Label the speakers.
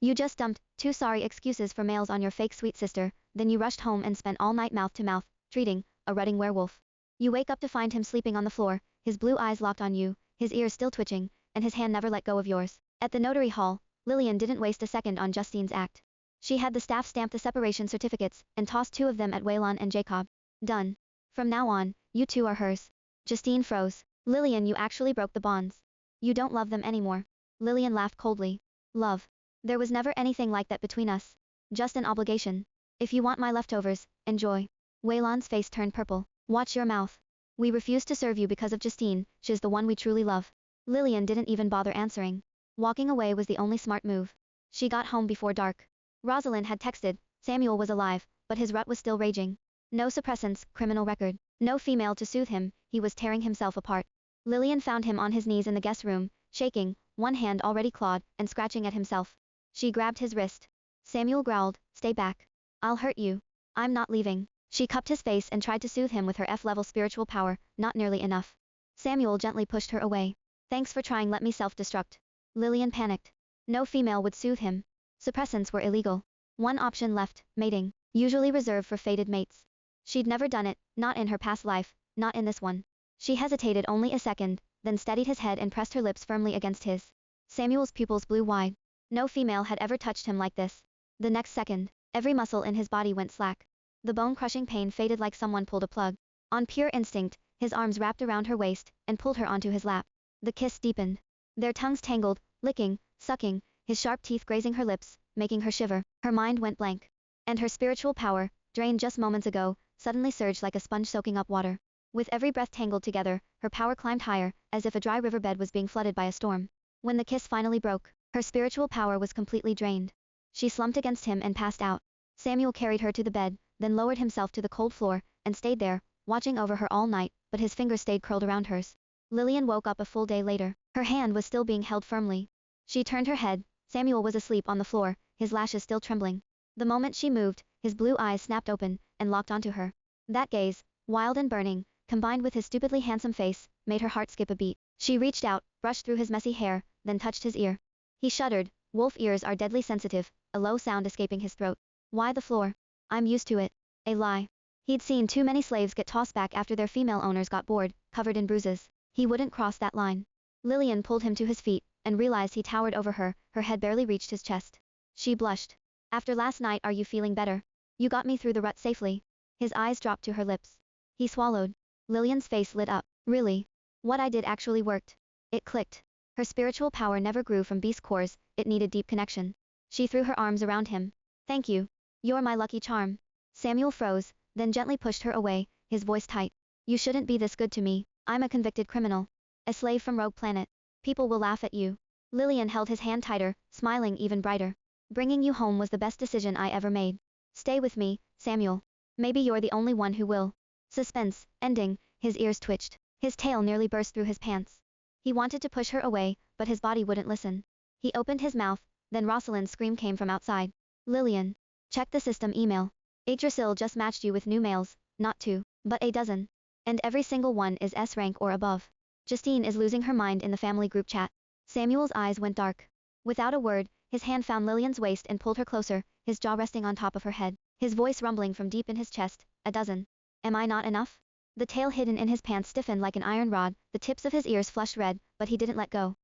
Speaker 1: You just dumped 2 sorry excuses for males on your fake sweet sister, then you rushed home and spent all night mouth to mouth, treating a rutting werewolf. You wake up to find him sleeping on the floor, his blue eyes locked on you, his ears still twitching, and his hand never let go of yours. At the notary hall, Lillian didn't waste a second on Justine's act. She had the staff stamp the separation certificates and tossed 2 of them at Waylon and Jacob. Done. From now on, you 2 are hers. Justine froze. Lillian, you actually broke the bonds. You don't love them anymore. Lillian laughed coldly. Love. There was never anything like that between us. Just an obligation. If you want my leftovers, enjoy. Waylon's face turned purple. Watch your mouth. We refuse to serve you because of Justine, she's the one we truly love. Lillian didn't even bother answering. Walking away was the only smart move. She got home before dark. Rosalind had texted, Samuel was alive, but his rut was still raging. No suppressants, criminal record. No female to soothe him, he was tearing himself apart. Lillian found him on his knees in the guest room, shaking, one hand already clawed, and scratching at himself. She grabbed his wrist. Samuel growled, stay back. I'll hurt you. I'm not leaving. She cupped his face and tried to soothe him with her F-level spiritual power, not nearly enough. Samuel gently pushed her away. Thanks for trying, let me self-destruct. Lillian panicked. No female would soothe him. Suppressants were illegal. One option left, mating, usually reserved for fated mates. She'd never done it, not in her past life, not in this one. She hesitated only a second, then steadied his head and pressed her lips firmly against his. Samuel's pupils blew wide. No female had ever touched him like this. The next second, every muscle in his body went slack. The bone-crushing pain faded like someone pulled a plug. On pure instinct, his arms wrapped around her waist and pulled her onto his lap. The kiss deepened. Their tongues tangled, licking, sucking, his sharp teeth grazing her lips, making her shiver. Her mind went blank. And her spiritual power, drained just moments ago, suddenly surged like a sponge soaking up water. With every breath tangled together, her power climbed higher, as if a dry riverbed was being flooded by a storm. When the kiss finally broke, her spiritual power was completely drained. She slumped against him and passed out. Samuel carried her to the bed, then lowered himself to the cold floor, and stayed there, watching over her all night, but his fingers stayed curled around hers. Lillian woke up a full day later. Her hand was still being held firmly. She turned her head. Samuel was asleep on the floor, his lashes still trembling. The moment she moved, his blue eyes snapped open, and locked onto her. That gaze, wild and burning, combined with his stupidly handsome face, made her heart skip a beat. She reached out, brushed through his messy hair, then touched his ear. He shuddered. Wolf ears are deadly sensitive, a low sound escaping his throat. Why the floor? I'm used to it. A lie. He'd seen too many slaves get tossed back after their female owners got bored, covered in bruises. He wouldn't cross that line. Lillian pulled him to his feet, and realized he towered over her, her head barely reached his chest. She blushed. After last night, are you feeling better? You got me through the rut safely. His eyes dropped to her lips. He swallowed. Lillian's face lit up. Really? What I did actually worked. It clicked. Her spiritual power never grew from beast cores, it needed deep connection. She threw her arms around him. Thank you. You're my lucky charm. Samuel froze, then gently pushed her away, his voice tight. You shouldn't be this good to me. I'm a convicted criminal. A slave from Rogue Planet. People will laugh at you. Lillian held his hand tighter, smiling even brighter. Bringing you home was the best decision I ever made. Stay with me, Samuel. Maybe you're the only one who will. Suspense, ending, his ears twitched. His tail nearly burst through his pants. He wanted to push her away, but his body wouldn't listen. He opened his mouth, then Rosalind's scream came from outside. Lillian. Check the system email. Yggdrasil just matched you with new males, not 2, but a dozen. And every single one is S rank or above. Justine is losing her mind in the family group chat. Samuel's eyes went dark. Without a word, his hand found Lillian's waist and pulled her closer, his jaw resting on top of her head, his voice rumbling from deep in his chest, a dozen. Am I not enough? The tail hidden in his pants stiffened like an iron rod, the tips of his ears flushed red, but he didn't let go.